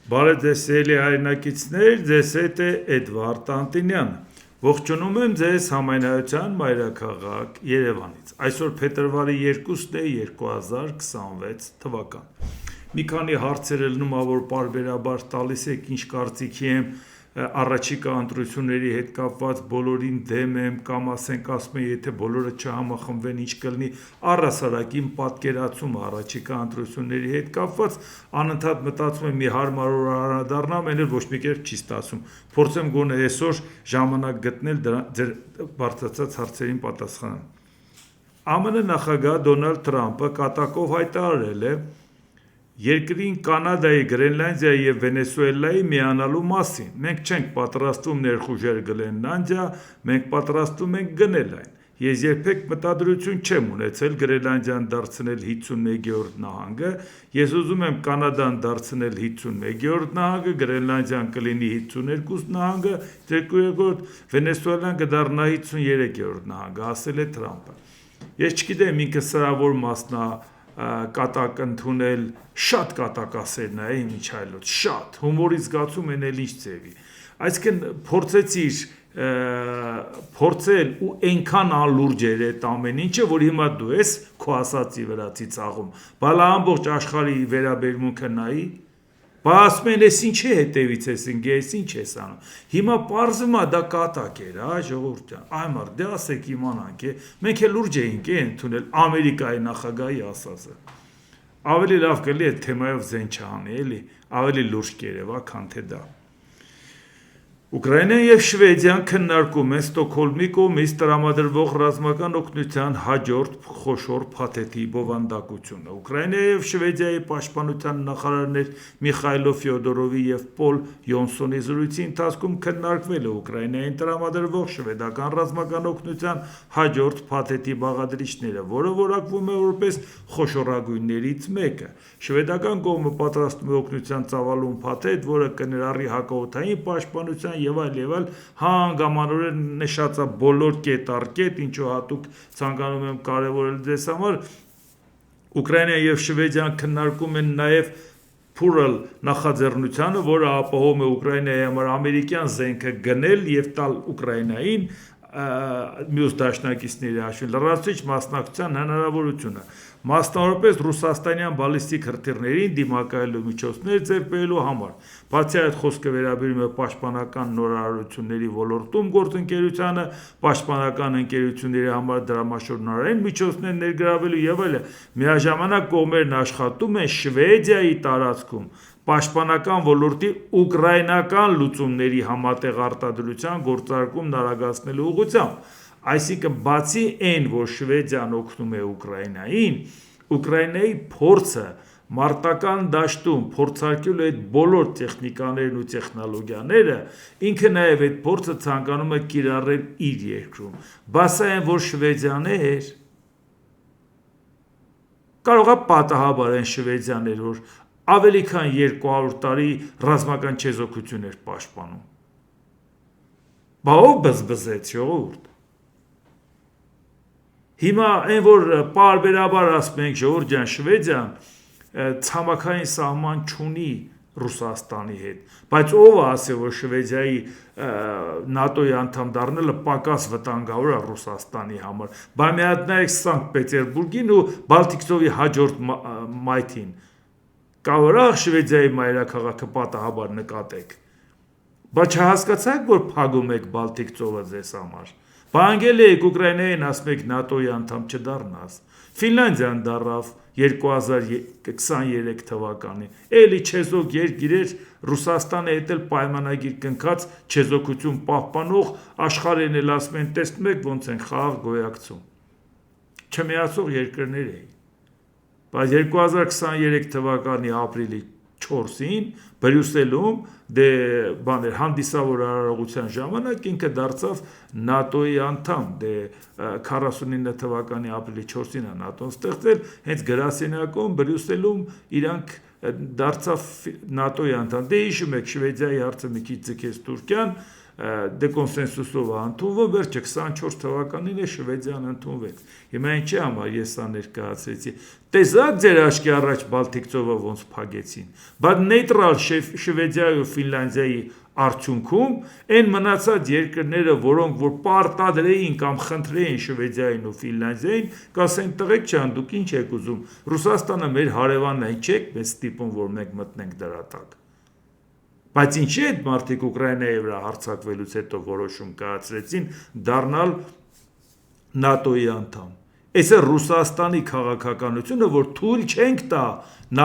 Բարև ձեզ սիրելի հայրենակիցներ, ձեզ հետ է Էդվարդ Անտինյանը։ Ողջունում եմ ձեզ Համայնայության մայրաքաղաք Երևանից։ Այսօր փետրվարի 2-ն է 2026 թվական։ Մի քանի հարցեր ելնում ա, որ պարբերաբար տալիս եք, ինչ կարծիքի եմ առաջիկա ընտրությունների հետ կապված, բոլորին դեմ եմ կամ ասենք ասում եմ, եթե բոլորը չհամախմբվեն, ինչ կլինի, առհասարակին պատկերացում առաջիկա ընտրությունների հետ կապված, անընդհատ մտածում եմ մի հարմար օր անդառնամ, այն էլ ոչ մի կերպ չի ստացվում։ Փորձեմ գոնե այսօր ժամանակ գտնել ձեր բարձրացած հարցերին պատասխանեմ։ ԱՄՆ նախագահ Դոնալդ Թրամփը կատակով հայտարարել է երկրին Կանադայի, Գրենլանդիայի և Վենեսուելայի միանալու մասին։ Մենք չենք պատրաստվում ներխուժել Գրենլանդիա, մենք պատրաստվում ենք գնել այն։ Ես երբեք մտադրություն չեմ ունեցել Գրենլանդիան դարձնել 51-րդ նահանգը, ես ուզում եմ Կանադան դարձնել 51-րդ նահանգը, Գրենլանդիան կլինի 52 նահանգը, Վենեսուելան կդառնա 53-րդ նահանգը, ասել է Թրամփը։ Ես չգիտեմ ինքը սրա որ մասնա կատակ ընդունել, շատ կատակասերն է, Միչայլոց, շատ, հումորի զգացում են էլ ինչ ձևի։ Այսինքն փորձել ու այնքան անլուրջ էր այդ ամեն ինչը, որ հիմա դու ես քո ասածի վրացի ծաղում, բալա ամբողջ աշխարհի վերաբերմունքը նայի, բա ասում են, ես ինչի հետևից ես ընկել, ես ինչ ես անում։ Հիմա պարզվում է դա կատակ էր, ժողովուրդ ջան, այ մարդ, դե ասեք իմանանք, մենք էլ լուրջ էինք ընդունել Ամերիկայի նախագահի ասածը։ Ավելի լավ կլի այդ թեմայով զեն չանի, էլի, ավելի լուրջ կերևա, քան թե դա։ Ուկրաինան և Շվեդիան քննարկում են Ստոկհոլմի կողմից տրամադրվող ռազմական օգնության հաջորդ խոշոր փաթեթի բովանդակությունը։ Ուկրաինայի և Շվեդիայի պաշտպանության նախարարներ Միխայլո Ֆյոդորովի և Պոլ Յոնսոնի զրույցի ընթացքում քննարկվել է Ուկրաինային տրամադրվող շվեդական ռազմական օգնության հաջորդ փաթեթի բաղադրիչները, որը որակվում է որպես խոշորագույններից մեկը։ Շվեդական կողմը պատրաստում է օգնության ծավալուն փաթեթ, որը կներառի հակաօդային պաշտպանության եւ այլ հանգամանորեն նշածա բոլոր կետ առ կետ, ինչու հատուկ ցանկանում եմ կարևորել ձեզ համար, Ուկրաինան եւ Շվեդիան քննարկում են նաեւ Փուրլ նախաձեռնությունը, որը ապահովում է Ուկրաինայի համար ամերիկյան զենքը գնել եւ տալ Ուկրաինային մյուս դաշնակիցների հաշվին լրացուցիչ մասնակցության հնարավորությունը, մասնավորապես ռուսաստանյան բալիստիկ հրթիռներին դիմակայելու միջոցներ ձեռք բերելու համար։ Բացի այդ խոսքը վերաբերում է պաշտպանական նորարարությունների ոլորտում գործընկերությանը, պաշտպանական ընկերությունների համար դրամաշնորհային միջոցներ ներգրավելու եւ այլն։ Միաժամանակ կողմերն աշխատում են Շվեդիայի տարածքում պաշտպանական ոլորտի ուկրաինական լուծումների համատեղ արտադրության գործարկումն արագացնելու ուղղությամբ։ Այսինքն բացի այն, որ Շվեդիան օգնում է Ուկրաինային, Ուկրաինայի փորձը մարտական դաշտում փորձարկելու այդ բոլոր տեխնիկաներն ու տեխնոլոգիաները, ինքը նաև այդ փորձը ցանկանում է կիրառել իր երկրում։ Բասա այն, որ Շվեդիան էր, կարող է պատահաբար այն Շվեդիան էր, որ ավելի քան 200 տարի ռազմական չեզոքություն էր պաշտպանում։ Բա ով բզբզեց, ժողովուրդ։ Հիմա այն, որ պարբերաբար ասում ենք, ժողովուրդ ջան, Շվեդիան ցամաքային սահման չունի Ռուսաստանի հետ, բայց ով է ասել, որ Շվեդիայի ՆԱՏՕ-ի անդամ դառնալը պակաս վտանգավոր է Ռուսաստանի համար։ Բա մի հատ նայեք Սանկտ Պետերբուրգին ու Բալտիկցովի հաջորդ մայթին։ Կարող է Շվեդիայի մայրաքաղաքը պատահաբար նկատեք։ Բա չհասկացաք, որ փագում եք Բալտիկցովը ձեզ համար։ Բա անգել եք Ուկրաինային, ասում եք ՆԱՏՕ-ի անդամ չդառնաս։ Ֆինլանդիան դառավ 2023 թվականին։ Էլի չեզոք երկիր էր, Ռուսաստանը հետ էլ պայմանագիր կնքած չեզոքություն պահպանող աշխարհին էլ ասում են, տեսնում եք ոնց են խաղ գոյակցում։ Չմիացող երկրներ էին։ Բայց 2023 թվականի ապրիլի 4-ին Բրյուսելում հանդիսավոր արարողության ժամանակ ինքը դարձավ ՆԱՏՕ-ի անդամ, 49 թվականի ապրիլի 4-ին է ՆԱՏՕ-ն ստեղծել, հենց գրասենյակում Բրյուսելում իրանք դարձավ ՆԱՏՕ-ի անդամ։ Դե հիշում եք Շվեդիայի հարցը մի քիչ ձգեց Թուրքիան, դե կոնսենսուսով ընդունվում, վերջը 24 թվականին է Շվեդիան ընդունվեց։ Հիմա ինչի համար ես սա ներկայացրեցի։ Տեսակ ձեր աչքի առաջ Բալտիկ ծովը ոնց փակեցին, բայց նեյտրալ Շվեդիայի ու Ֆինլանդիայի արդյունքում այն մնացած երկրները, որոնք որ պարտադրեին կամ խնդրեին Շվեդիային ու Ֆինլանդիային, կասեն տղեկ չան, դուք ինչ եք ուզում, Ռուսաստանը մեր հարևանն է, չեք մեզ ստիպում, որ մենք մտնենք դրա տակ։ Բայց ինչի այդ մարդիկ Ուկրաինայի վրա հարձակվելուց հետո որոշում կայացրեցին դառնալ ՆԱՏՕ-ի անդամ։ Այս է Ռուսաստանի քաղաքականությունը, որ թույլ չենք տա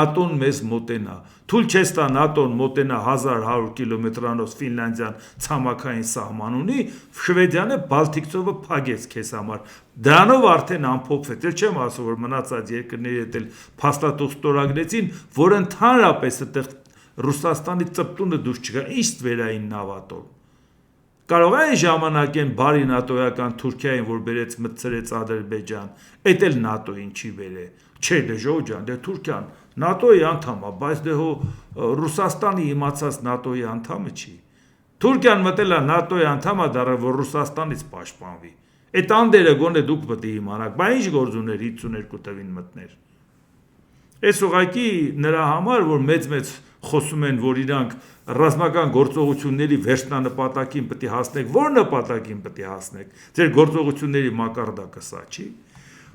ՆԱՏՕ-ն մեզ մոտենա։ Թույլ չես տա ՆԱՏՕ-ն մոտենա 1100 կիլոմետրանոց Ֆինլանդիան ցամաքային սահման ունի, Շվեդիանը Բալտիկ ծովը փակեց քեզ համար։ Դրանով արդեն ամփոփվեց։ Էլ չեմ ասում, որ մնացած երկրների հետ էլ փաստաթուղթ ստորագրեցին, որ ընդհանրապես այդտեղ Ռուսաստանի ծպտունը դուրս չգա, ինչ վերային նավատոր։ Կարող է այն ժամանակ են բարի նատոյական Թուրքիային, որ բերեց մտցրեց Ադրբեջան, էդ էլ ՆԱՏՕ-ին չի բերե։ Չէ, դե ժողովուրդ, դե Թուրքիան ՆԱՏՕ-ի անդամ է, բայց դե հո Ռուսաստանի իմացած ՆԱՏՕ-ի անդամը չի։ Թուրքիան մտել է ՆԱՏՕ-ի անդամը դառը, որ Ռուսաստանից պաշտպանվի։ Այդ անդերը գոնե դուք պետք է իմանաք, բայց ինչ գործ ուներ 52 տվին մտներ։ Այս ուղղակի նրա համար, որ մեծ խոսում են, որ իրանք ռազմական գործողությունների վերջնանպատակին պետք է հասնեք, որ նպատակին պետք է հասնեք։ Ձեր գործողությունների մակարդակը սա չի։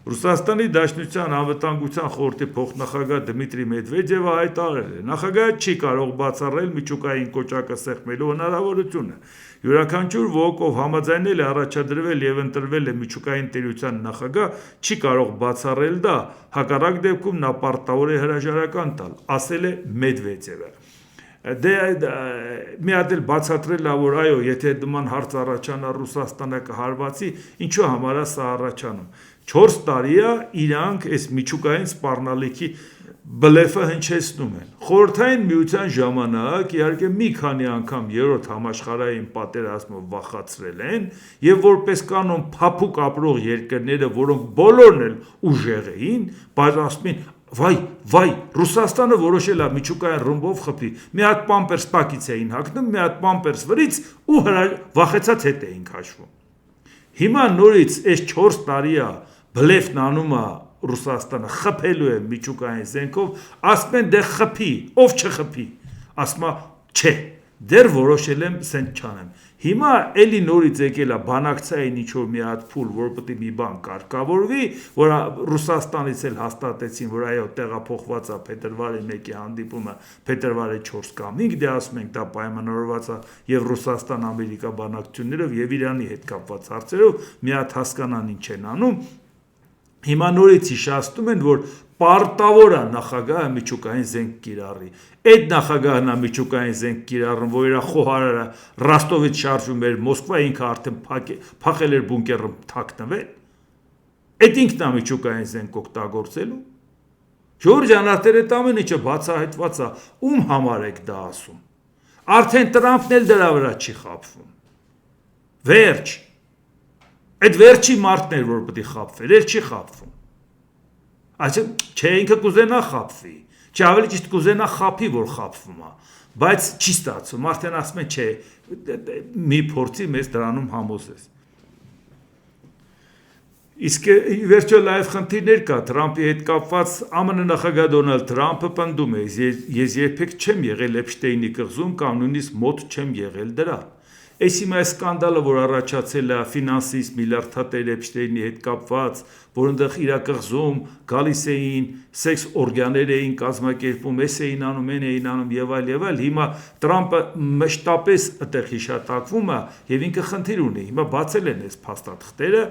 Ռուսաստանի Դաշնության անվտանգության խորհրդի փոխնախագահ Դմիտրի Մեդվեդևը հայտարարել է. նախագահը չի կարող բացառել միջուկային կոճակը սեղմելու հնարավորությունը։ Յուրաքանչյուր ոք, ով համաձայնել է առաջադրվել եւ ընտրվել է միջուկային տերության նախագահ, չի կարող բացառել դա, հակառակ դեպքում նա պարտավոր է հրաժարական տալ, ասել է Մեդվեդևը։ Դե մի հատ էլ բացատրել է, որ այո, եթե նման հարց առաջանա Ռուսաստանը կհարվածի, ինչու համար է սա առաջանում։ 4 տարի է իրանք այս միջուկային սպառնալիքի բլեֆը հնչեցնում են։ Խորհրդային միության ժամանակ իհարկե մի քանի անգամ երրորդ համաշխարհային պատերազմը վախացրել են եւ որպես կանոն փափուկ ապրող երկրները, որոնք բոլորն էլ ուժեղ էին, բայց ասում են վայ, Ռուսաստանը որոշել է միջուկային ռումբով խփի։ Մի հատ պամպերս տակից էին հագնում, մի հատ պամպերս վրից ու վախեցած հետ էին քաշվում։ Հիմա նորից այս 4 տարի է բլեֆն անում է Ռուսաստանը խփելու է միջուկային զենքով, ասում են դե խփի, ով չխփի, ասում է չէ, դեռ որոշել եմ սենց չանեմ։ Հիմա էլի նորից եկել է բանակցային ինչ-որ մի հատ փուլ, որ պետք է մի բան կարգավորվի, որ Ռուսաստանից էլ հաստատեցին, որ այո տեղափոխված է փետրվարի 1-ի հանդիպումը, փետրվարի 4 կամ 5, դե ասում ենք դա պայմանավորված է եւ Ռուսաստան-Ամերիկա բանակցություններով եւ Իրանի հետ կապված հարցերով, մի հատ հասկանան ինչ են անում։ Հիմա նորից հիշեցնում են, որ պարտավոր է նախագահը միջուկային զենք կիրառի։ Այդ նախագահն է միջուկային զենք կիրառում, որ իր խոհարարը Ռոստովից շարժում էր Մոսկվա, ինքը արդեն փախել էր բունկերում թաքնվել։ Այդ ինքն է միջուկային զենք օգտագործելու։ Ժորժանատերը այդ ամեն ինչը բացահայտված է, ում համար եք դա ասում։ Արդեն Տրամփն էլ դրա վրա չի խաբվում։ Վերջ։ Այդ վերջի մարդն էր, որ պետք է խաբվեր, էլ չի խաբվում։ Այսինքն, չէ, ինքը կուզենա խաբվի, չէ, ավելի ճիշտ կուզենա խաբի, որ խաբվում է, բայց չի ստացվում, արդեն ասում են, չէ, մի փորձի մեզ դրանում համոզես։ Իսկ վերջո լայվ խնդիրներ կա, Տրամփի հետ կապված ԱՄՆ նախագահ Դոնալդ Տրամփը պնդում է, ես երբեք չեմ եղել Էփշտեյնի կղզում կամ նույնիսկ մոտ չեմ եղել դրան։ Այս հիմա սկանդալը, որ առաջացել է ֆինանսիստ միլիարդատեր Էփշտեյնի հետ կապված, որ այնտեղ իր կղզում գալիս էին, սեքս օրգաններ էին կազմակերպում, էս էին անում, այն էին անում եւ այլ, հիմա Տրամփը մշտապես այդտեղ հիշատակվում է եւ ինքը խնդիր ունի։ Հիմա բացել են այս փաստաթղթերը,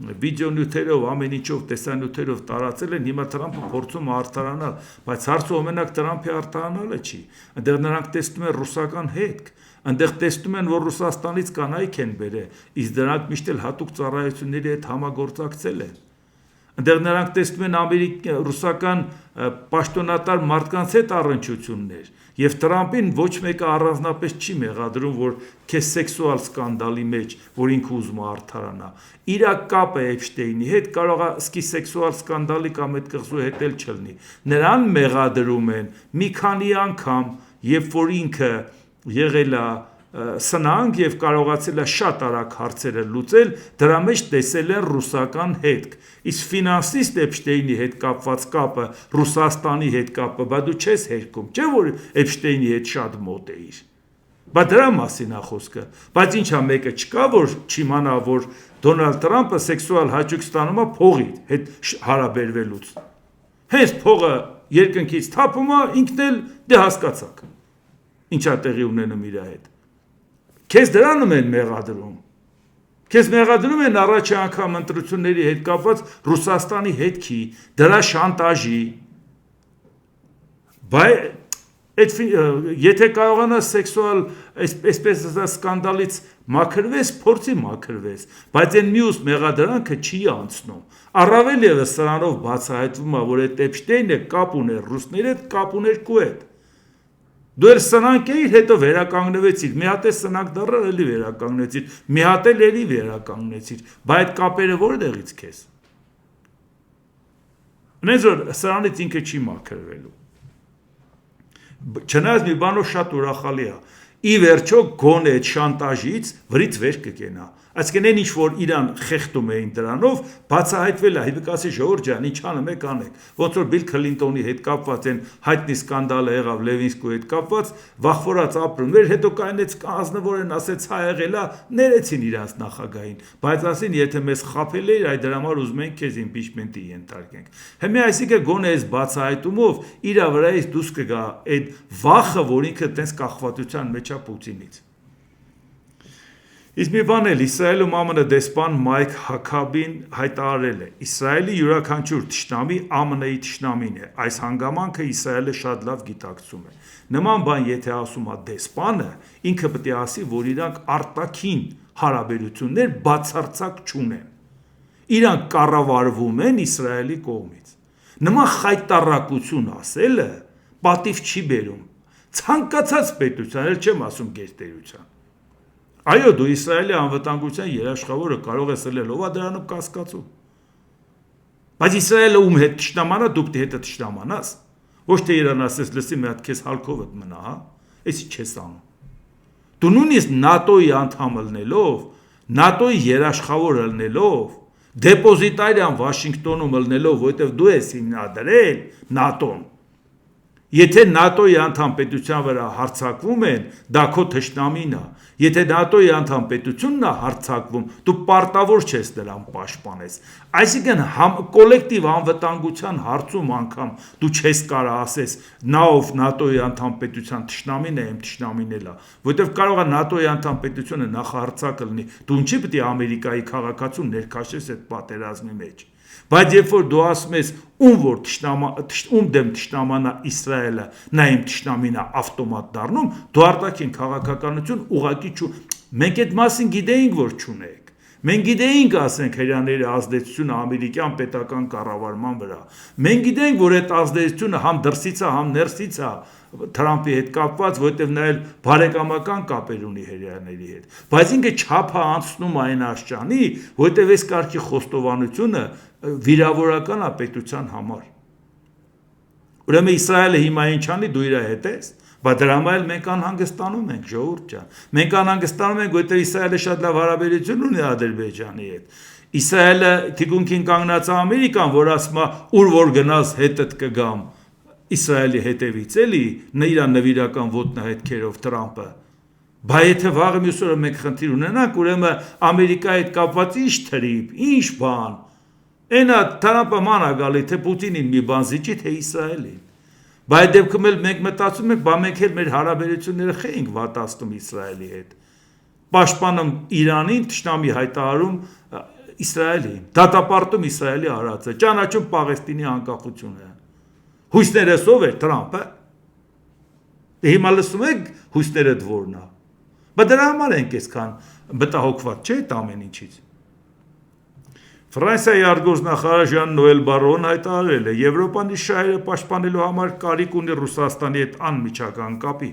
վիդեոնյութերով, ամեն ինչով, տեսանյութերով տարածել են, հիմա Տրամփը փորձում է արտարանալ, բայց հարցը մենակ Տրամփի արտարանալը չի։ Այնտեղ նրանք տեսնում են ռուսական հետք, այնտեղ տեսնում են, որ Ռուսաստանից կանայք են բերել, իսկ դրանք միշտ էլ հատուկ ծառայությունների հետ համագործակցել են։ Այնտեղ նրանք տեսնում են ռուսական պաշտոնատար մարդկանց հետ առնչություններ, եւ Տրամփին ոչ մեկը առանձնապես չի մեղադրում, որ քեզ սեքսուալ սկանդալի մեջ, որ ինքը ուզում է արդարանա։ Իր կապը Էփշտեյնի հետ կարող է սկի սեքսուալ սկանդալի կամ այդ կղզու հետ էլ չլինի։ Նրան մեղադրում են մի քանի անգամ, երբ որ ինքը եղել է սնանկ եւ կարողացել է շատ արագ հարցերը լուծել, դրա մեջ տեսել են ռուսական հետք։ Իսկ ֆինանսիստ Էփշտեյնի հետ կապված կապը, Ռուսաստանի հետ կապը, բա դու չես հերքում, չէ՞ որ Էփշտեյնի հետ շատ մոտ էիր։ Բա դրա մասին է խոսքը։ Բայց ինչա մեկը չկա, որ չիմանա, որ Դոնալդ Թրամփը սեքսուալ հաճույք ստանում է փողի հետ հարաբերվելուց։ Հենց փողը երկնքից թափում է, ինքն էլ դե հասկացաք։ Ինչա տեղի ունենում իր հետ։ Քեզ դրանում են մեղադրում։ Քեզ մեղադրում են առաջի անգամ ընտրությունների հետ կապված Ռուսաստանի հետքի, դրա շանտաժի։ Բայց եթե կարողանաս սեքսուալ այսպես սկանդալից մաքրվես, փորձի մաքրվես, բայց այն մյուս մեղադրանքը չի անցնում։ Առավել ևս սրանով բացահայտվում է, որ այդ Էփշտեյնը կապ ուներ ռուսների հետ, կապ ուներ քո հետ։ Դու էլ սնանկ էիր, հետո վերականգնվեցիր, մի հատ է սնանկ դառար, էլի վերականգնեցիր, մի հատ էլ էլի վերականգնեցիր, բայց այդ կապերը որտեղից քեզ։ Նենց որ սրանից ինքը չի մաքրվելու։ Չնայած մի բանով շատ ուրախալի է։ Ի վերջո գոնե այդ շանտաժից վրից վեր կգենա։ Այսինքն այն ինչ որ իրան խեղդում էին դրանով, բացահայտվել է, հիվկասի ժողովուրդ ջան, ինչ անում եք անեք։ Ոնց որ Բիլ Քլինտոնի հետ կապված են հայտնի սկանդալը եղավ Լևինսկուի հետ կապված, վախվորած ապրում էր, հետո կայնեց ազնվորեն ասեց հա եղել է, ներեցին իրանց նախագահին, բայց ասին եթե մեզ խաբել էր, այդ դրա համար ուզում ենք քեզ իմպիչմենտի ենթարկենք։ Հիմա այսինքն գոնե այս բացահայտումով իր վրայից դուրս կգա այդ վախը, որ ինքը տես կախվածության մեջ է Պուտինից։ Իսկ մի բան էլ Իսրայելում ԱՄՆ դեսպան Մայք Հաքաբին հայտարարել է. Իսրայելի յուրաքանչյուր թշնամի ԱՄՆ-ի թշնամին է։ Այս հանգամանքը Իսրայելը շատ լավ գիտակցում է։ Նման բան եթե ասում է դեսպանը, ինքը պետք է ասի, որ իրանք արտաքին հարաբերություններ բացարձակ չունեն։ Իրանք կառավարվում են Իսրայելի կողմից։ Նման խայտառակություն ասելը պատիվ չի բերում։ Ցանկացած պետության, էլ չեմ ասում գերտերության։ Այո, դու Իսրայելի անվտանգության երաշխավորը կարող ես ելել, ով է դրանով կասկածում։ Բայց Իսրայելը ում հետ թշնամանա, դու պետք է հետը թշնամանաս։ Ոչ թե իրան ասես, լսի մի հատ քեզ հալքովդ մնա, հա։ Էսի չես անում։ Դու նույնիսկ ՆԱՏՕ-ի անդամ ելնելով, ՆԱՏՕ-ի երաշխավոր ելնելով, դեպոզիտարիան Վաշինգտոնում ելնելով, որովհետև դու ես հիմնադրել ՆԱՏՕ-ն։ Եթե ՆԱՏՕ-ի անդամ պետության վրա հարձակվում են, դա քո թշնամին է։ Եթե ՆԱՏՕ-ի անդամ պետությունն է հարձակվում, դու պարտավոր չես նրան պաշտպանես։ Այսինքն կոլեկտիվ անվտանգության հարցում անգամ դու չես կարող ասես, նա ով ՆԱՏՕ-ի անդամ պետության թշնամին է, իմ թշնամին էլ է, որովհետև կարող է ՆԱՏՕ-ի անդամ պետությունը նախահարձակ լինի, դու ինչի՞ պետք է Ամերիկայի քաղաքացու ներքաշես այդ պատերազմի մեջ։ Բայց երբ որ դու ասում ես ում դեմ թշնամանա Իսրայելը, նա իմ թշնամին է ավտոմատ դառնում, դու արտաքին քաղաքականություն ուղղակի չու։ Մենք այդ մասին գիտեինք, որ չունենք։ Մենք գիտեինք, ասենք, հրեաների ազդեցությունը ամերիկյան պետական կառավարման վրա։ Մենք գիտենք, որ այդ ազդեցությունը համ դրսից է, համ ներսից է Թրամփի հետ կապված, որովհետև նա էլ բարեկամական կապեր ունի հրեաների հետ։ Բայց ինքը չափը անցնում այն աշճանի, որովհետև այս կարգի խոստովանությունը վիրավորական է պետության համար։ Ուրեմն Իսրայելը հիմա ինչ անի, դու իր հետ ես, բայց դրա համար էլ մենք անհանգստանում ենք, ժողովուրդ ջան։ Մենք անհանգստանում ենք, որովհետև Իսրայելը շատ լավ հարաբերություն ունի Ադրբեջանի հետ։ Իսրայելը թիկունքին կանգնած է Ամերիկան, որ ասում է, ուր որ գնաս հետդ կգամ Իսրայելի հետևից, էլի, իր նվիրական ոտնահետքերով Թրամփը։ Բայց եթե վաղը մյուս օրը մենք խնդիր ունենանք, ուրեմն Ամերիկայի հետ կապված ինչ թրիփ, ինչ բան։ Այնա Թրամփը մանա գալի, թե Պուտինին մի բան զիջի, թե Իսրայելին։ Բայց դեպքում էլ մենք մտածում ենք, բա մենք էլ մեր հարաբերությունները խենք վատացնում Իսրայելի հետ։ Պաշտպանում Իրանին, թշնամի հայտարարում Իսրայելին, դատապարտում Իսրայելի արածը, ճանաչում Պաղեստինի անկախությունը։ Հույսներս ով էր Թրամփը։ Հիմա լսում եք հույսները դորն է։ Բայց դրա համար ենք այսքան մտահոգված, չէ՞ այդ ամեն ինչից։ Ֆրանսիայի արտգործնախարար Ժան-Նոել Բարոն հայտարարել է. Եվրոպան իր շահերը պաշտպանելու համար կարիք ունի Ռուսաստանի հետ անմիջական կապի։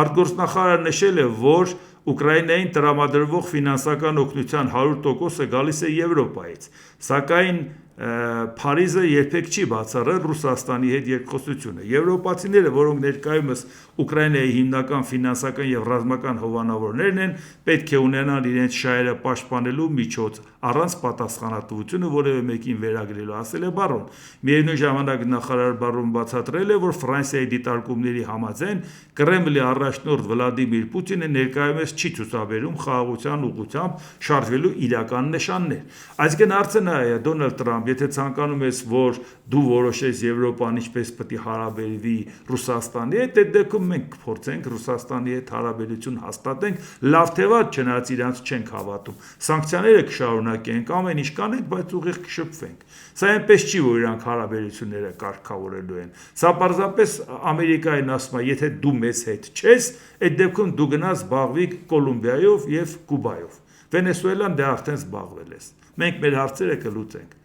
Արտգործնախարարը նշել է, որ Ուկրաինային տրամադրվող ֆինանսական օգնության 100%-ը գալիս է Եվրոպայից, սակայն Փարիզը երբեք չի բացառել Ռուսաստանի հետ երկխոսությունը։ Եվրոպացիները, որոնք ներկայումս Ուկրաինայի հիմնական ֆինանսական եւ ռազմական հովանավորներն են, պետք է ունենան իրենց շահերը պաշտպանելու միջոց, առանց պատասխանատվությունը որևէ մեկին վերագրելու, ասել է Բարոն։ Միևնույն ժամանակ նախարար Բարոն բացատրել է, որ Ֆրանսիայի դիտարկումների համաձայն Կրեմլի առաջնորդ Վլադիմիր Պուտինը ներկայումս չի ցուցաբերում խաղաղության ուղղությամբ շարժվելու իրական նշաններ։ Այսինքն հարցը նա է, Դոնալդ Տրամփ, եթե ցանկանում ես, որ դու որոշես Եվրոպան ինչպես պետք է հարաբերվի Ռուսաստանի հետ, այդ դեպքում մենք կփորձենք Ռուսաստանի հետ հարաբերություն հաստատենք, լավ թե վատ, չնայած իրանց չենք հավատում։ Սանկցիաները կշարունակենք, ամեն ինչ կանենք, բայց ուղիղ կշփվենք։ Սա այնպես չի, որ իրանք հարաբերությունները կարգավորելու են։ Սա պարզապես Ամերիկային ասում է, եթե դու մեզ հետ չես, այդ դեպքում դու գնաս զբաղվի Կոլումբիայով եւ Կուբայով։ Վենեսուելան դե արդեն զբաղվել ես։ Մենք մեր հարցերը կլուծենք։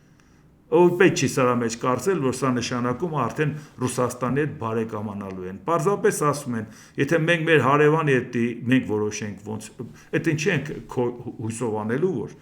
Պետք չի սրա մեջ կարծել, որ սա նշանակում արդեն Ռուսաստանի հետ բարեկամանալու են։ Պարզապես ասում են, եթե մենք մեր հարևանի հետ մենք որոշենք ոնց, այդ ինչի ենք հույսով անելու, որ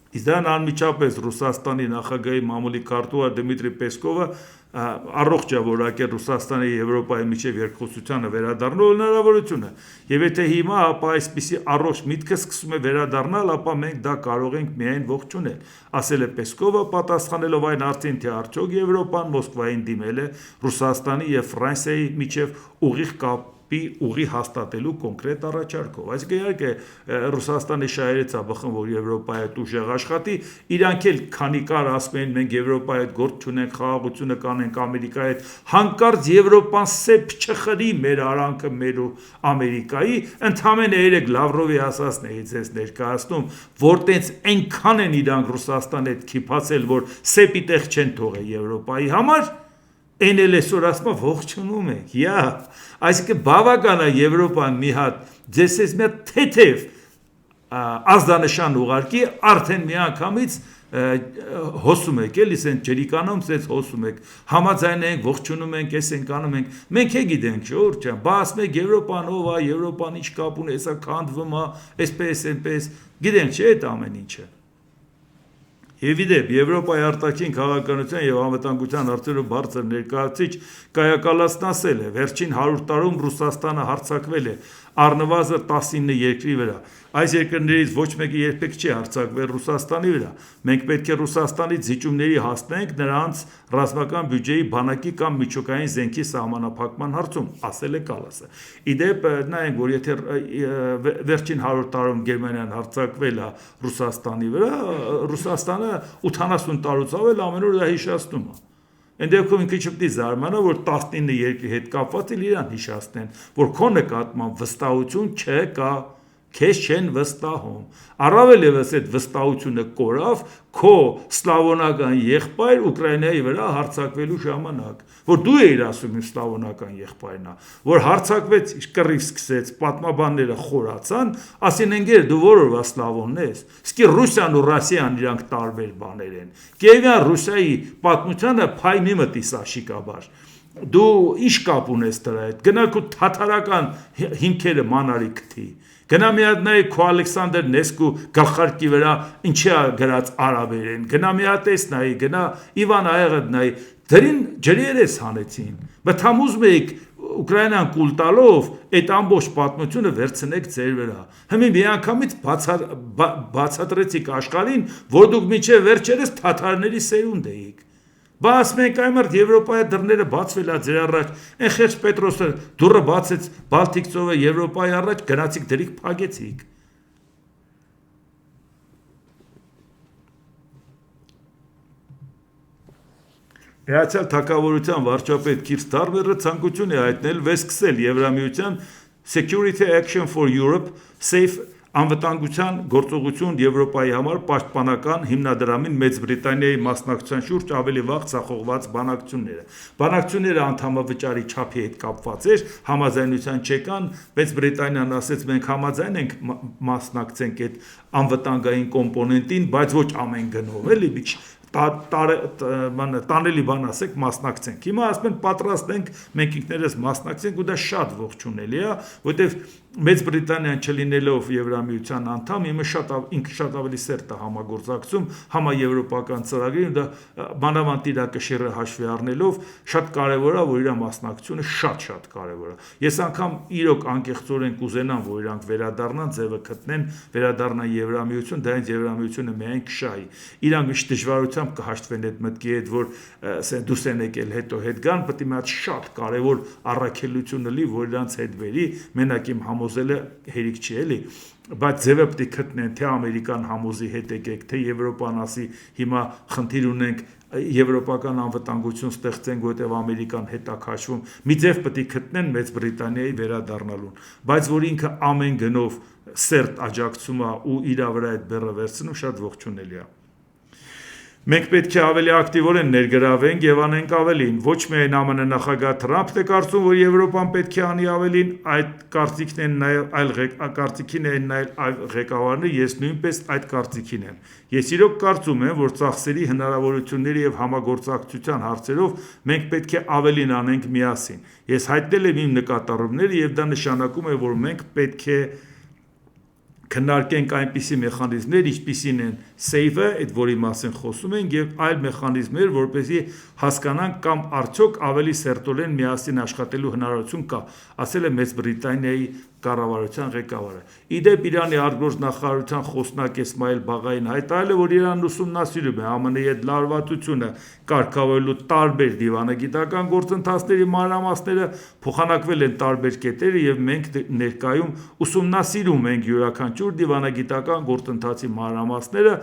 իսկ դրան անմիջապես Ռուսաստանի նախագահի մամուլի քարտուղար Դմիտրի Պեսկովը առողջ է որակել Ռուսաստանի եւ Եվրոպայի միջև երկխոսությանը վերադառնալու հնարավորությունը, եւ եթե հիմա ապա այսպիսի առողջ միտքը սկսում է վերադառնալ, ապա մենք դա կարող ենք միայն ողջունել, ասել է Պեսկովը, պատասխանելով այն հարցին, թե արդյոք Եվրոպան Մոսկվային դիմել է Ռուսաստանի եւ Ֆրանսիայի միջև ուղիղ կապի ուղի հաստատելու կոնկրետ առաջարկով։ Այսինքն իհարկե Ռուսաստանի շահերից է բխում, որ Եվրոպայի հետ ուժեղ աշխատի, իրանք էլ քանի կար ասում են մենք Եվրոպայի հետ գործ չունենք, խաղաղությունը կանենք Ամերիկայի հետ, հանկարծ Եվրոպան սեփ չխրի մեր արանքը մեր ու Ամերիկայի, ընդհանրապես երեք Լավրովի ասածն է ձեզ ներկայացնում, որ տենց այնքան են իրանք Ռուսաստանի հետ քիփացել, որ սեպի տեղ չեն թողել Եվրոպայի համար, այն էլ այսօր ասում ողջունում ենք, այսինքն բավական է Եվրոպան մի հատ ձեզ էս մի հատ թեթև ազդանշան ուղարկի, արդեն միանգամից հոսում եք, էլի սեն ջրիկանում սենց հոսում եք, համաձայնենք, ողջունում ենք, ես ենք անում ենք, մենք է գիտենք, շուր ջան, բա ասում եք Եվրոպան ով է, Եվրոպան ինչ կապ ունի, հեսա քանդվում է, այսպես, այնպես, գիտենք չէ այդ ամեն ինչը։ Եվ իդեպ Եվրոպայի արտաքին քաղաքականության եւ անվտանգության հարցերով բարձր ներկայացուցիչ Կայա Կալասն ասել է, վերջին 100 տարում Ռուսաստանը հարձակվել է առնվազն 19 երկրի վրա։ Այս երկրներից ոչ մեկը երբեք չի հարձակվել Ռուսաստանի վրա։ Մենք պետք է Ռուսաստանից զիջումների հասնենք նրանց ռազմական բյուջեի բանակի կամ միջուկային զենքի սահմանափակման հարցում, ասել է Կալասը։ Իդեպ նայենք, որ եթե վերջին 100 տարում Գերմանիան հարձակվել է Ռուսաստանի վրա, Ռուսաստանը 80 տարուց ավել ամեն օր դա հիշացնում է։ Այն դեպքում ինքը չպետք է զարմանա, որ 19 երկրի հետ կապված էլ իրան հիշացնեն, որ քո նկատմամբ վստահություն չկա, քեզ չեն վստահում։ Առավել ևս այդ վստահությունը կորավ քո սլավոնական եղբայր Ուկրաինայի վրա հարձակվելու ժամանակ, որ դու էիր ասում իմ սլավոնական եղբայրն է, որ հարձակվեց, կռիվ սկսեց, պատմաբանները խորացան, ասին ընկեր դու որովա սլավոնն ես։ Իսկ Ռուսիան ու Ռասիան իրանք տարբեր բաներ են։ Կիևյան Ռուսիայի պատմությանը փայ մի մտիս աշիկաբար։ Դու ինչ կապ ունես դրա հետ։ Գնա քո թաթարական հիմքերը մանարի գտի։ Գնա մի հատ նայ քո Ալեքսանդր Նեսկու գլխարկի վրա ինչի է գրած արաբերեն։ Գնա մի հատ էս նայ, գնա Իվան Այեղդ նայ, դրին ջրերես հանեցին։ Բայց համ ուզում եք Ուկրաինան կուլ տալով այդ ամբողջ պատմությունը վերցնեք ձեր վրա։ Հիմա միանգամից բացատրեցիք աշխարհին, որ դուք միջև վերջերս թաթարների սերունդ էիք։ Բաս մենք այմարդ Եվրոպայի դռները բացվել է ձեր առաջ, այն խեղճ Պետրոսը դուռը բացեց Բալտիկ ծովը Եվրոպայի առաջ, գնացիք դրիք փագեցիք։ Միացյալ Թագավորության վարչապետ Քիր Սթարմերը ցանկություն է հայտնել վերսկսել Եվրամիության Security Action for Europe Safe անվտանգության գործողություն Եվրոպայի համար պաշտպանական հիմնադրամին Մեծ Բրիտանիայի մասնակցության շուրջ ավելի վաղ ցախողված բանակցությունները։ Բանակցությունները անդամավճարի չափի հետ կապված էր, համաձայնության չեկան, Մեծ Բրիտանիան ասեց մենք համաձայն ենք մասնակցենք այդ անվտանգային կոմպոնենտին, բայց ոչ ամեն գնով, էլի տանելի բան ասեք մասնակցենք։ Հիմա ասում են պատրաստ ենք մենք ինքներս մասնակցենք ու դա շատ ողջունելի է, որտեվ Մեծ Բրիտանիան չլինելով Եվրամիության անդամ, ինքը շատ ավելի սերտ է համագործակցում համաեվրոպական ծրագրին, դա մանավանդ իր կշիռը հաշվի առնելով շատ կարևոր է, որ իր մասնակցությունը շատ կարևոր է։ Ես անգամ իրոք անկեղծորեն կուզենամ, որ իրանք վերադառնան, ձևը գտնեն, վերադառնան Եվրամիություն, դա ինձ Եվրամիությունը միայն կշահի։ Իրանք ինչ դժվարությամբ կհաշտվեն այդ մտքի հետ, որ դուս են եկել հետո հետ գան, պետք է մի հատ շատ կարևոր առաքելություն լի, որ իրանց հետ բերի, մենակ իմ համոզելը հերիք չի էլի, բայց ձևը պետք է գտնեն, թե ամերիկան համոզի հետ եկեք, թե Եվրոպան ասի հիմա խնդիր ունենք եվրոպական անվտանգություն ստեղծենք, որտեղ Ամերիկան հետ է քաշվում, մի ձև պետք է գտնեն Մեծ Բրիտանիայի վերադառնալուն, բայց որ ինքը ամեն գնով սերտ աջակցում է ու իր վրա այդ բեռը վերցնում, շատ ողջունելի է։ Մենք պետք է ավելի ակտիվորեն ներգրավենք եւ անենք ավելին, ոչ միայն ԱՄՆ նախագահ Թրամփն է կարծում, որ Եվրոպան պետք է անի ավելին, այդ կարծիքն են նաեւ այլ ղեկավարներ, ես նույնպես այդ կարծիքին եմ։ Ես իրոք կարծում եմ, որ ծախսերի հնարավորությունների եւ համագործակցության հարցերով մենք պետք է ավելին անենք միասին։ Ես հայտնել եմ իմ նկատառումները եւ դա նշանակում է, որ մենք պետք է քննարկենք այնպիսի մեխանիզմներ, ինչպիսին են SAFE-ը, այդ որի մասին խոսում ենք, եւ այլ մեխանիզմներ, որպեսզի հասկանանք կամ արդյոք ավելի սերտորեն միասին աշխատելու հնարավորություն կա, ասել է Մեծ Բրիտանիայի կառավարության ղեկավարը։ Իդեպ Իրանի արտգործնախարարության խոսնակ Էսմայել Բաղային հայտարարել է, որ Իրանն ուսումնասիրում է ԱՄՆ-ի հետ լարվածությունը կարգավորելու տարբեր դիվանագիտական գործընթացների մանրամասները, փոխանակվել են տարբեր կետերը եւ մենք ներկայում ուսումնասիրում ենք յուրաքանչյուր դիվանագիտական գործընթացի մանրամասները,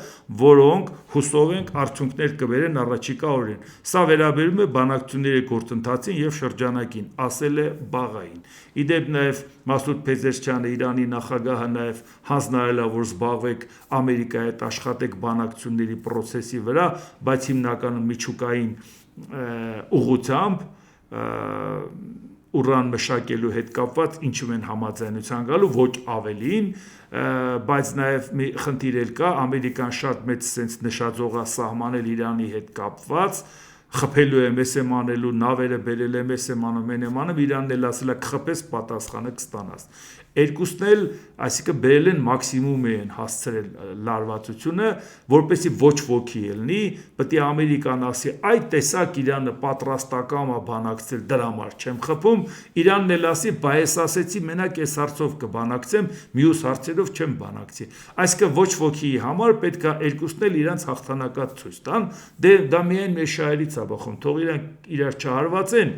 որոնք հուսով ենք արդյունքներ կբերեն առաջիկա օրերին։ Սա վերաբերում է բանակցությունների գործընթացին եւ շրջանակին, ասել է Բաղային։ Իդեպ նաեւ Մասուդ Փեզեշքյանը, Իրանի նախագահը նաեւ հանձնարարել է, որ զբաղվեք Ամերիկայի հետ աշխատեք բանակցությունների process-ի վրա, բայց հիմնականում միջուկային ուղղությամբ ուրան մշակելու հետ կապված ինչու են համաձայնության գալու, ոչ ավելին, բայց նաև մի խնդիր էլ կա, Ամերիկան շատ մեծ սենց նշաձող է սահմանել Իրանի հետ կապված, խփելու է մեզ եմ անելու, նավերը բերել է մեզ եմ անում, մեն եմ անում, Իրանն էլ ասել է կխփես պատասխանը կստանաս։ Երկուսն էլ, այսինքն բերել են մաքսիմում են հասցրել լարվածությունը, որպեսզի ոչ ոքի ելնի, պետք է Ամերիկան ասի, այդ տեսակ Իրանը պատրաստական է բանակցել, դրա համար չեմ խփում, Իրանն էլ ասի, բա ես ասեցի մենակ այս հարցով կբանակցեմ, մյուս հարցերով չեմ բանակցի։ Այսինքն ոչ ոքի համար պետք է երկուսն էլ իրանց հաղթանակած ցույց տան, դա միայն մեր շահերից է բխում, թող իրանք իրար չհարվածեն,